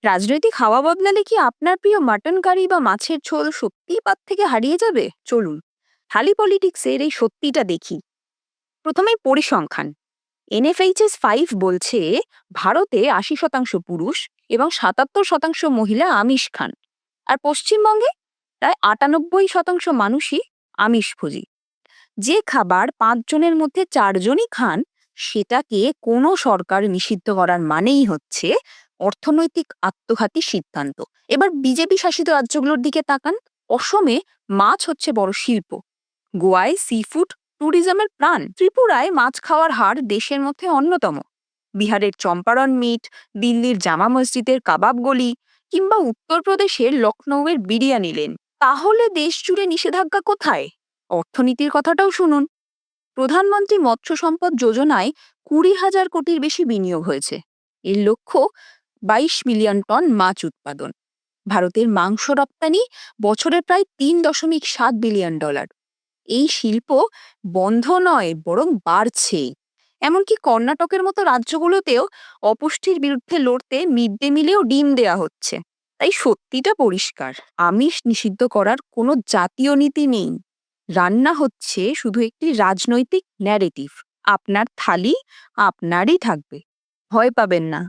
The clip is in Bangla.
রাজনৈতিক হাওয়া বদলালে কি আপনার প্রিয় মাটন কারি বা মাছের ঝোল সত্যিই পাত থেকে হারিয়ে যাবে? চলুন থালি পলিটিক্সের এই সত্যিটা দেখি। প্রথমেই পরিসংখ্যান। NFHS 5 বলছে ভারতে 80% পুরুষ এবং 77% মহিলা আমিষ খান। আর পশ্চিমবঙ্গে প্রায় 98% মানুষই আমিষভোজী। যে খাবার 5 জনের মধ্যে 4 জনই খান, সেটাকে কোনো সরকার নিষিদ্ধ করার মানেই হচ্ছে অর্থনৈতিক আত্মঘাতী সিদ্ধান্ত। এবার বিজেপি শাসিত রাজ্যগুলোর দিকে তাকান। অসমে মাছ হচ্ছে বড় শিল্প। গোয়ায় সি ফুড ট্যুরিজমের প্রাণ। ত্রিপুরায় মাছ খাওয়ার হার দেশের মধ্যে অন্যতম। বিহারের চম্পারন মিট, দিল্লির জামা মসজিদের কাবাব গলি কিংবা উত্তরপ্রদেশের লখনৌয়ের বিরিয়ানি লেন। তাহলে দেশ জুড়ে নিষেধাজ্ঞা কোথায়? অর্থনীতির কথাটাও শুনুন। প্রধানমন্ত্রী মৎস্য সম্পদ যোজনায় 20,000 কোটির বেশি বিনিয়োগ হয়েছে। এর লক্ষ্য 22 মিলিয়ন টন মাছ উৎপাদন। ভারতের মাংস রপ্তানি বছরে প্রায় $3.7 বিলিয়ন। এই শিল্প বন্ধ নয়, বরং বাড়ছে। এমনকি কর্ণাটকের মতো রাজ্যগুলোতেও অপুষ্টির বিরুদ্ধে লড়তে মিড ডে মিলেও ডিম দেয়া হচ্ছে। তাই সত্যিটা পরিষ্কার, আমিষ নিষিদ্ধ করার কোনো জাতীয় নীতি নেই। রান্না হচ্ছে শুধু একটি রাজনৈতিক ন্যারেটিভ। আপনার থালি আপনারই থাকবে, ভয় পাবেন না।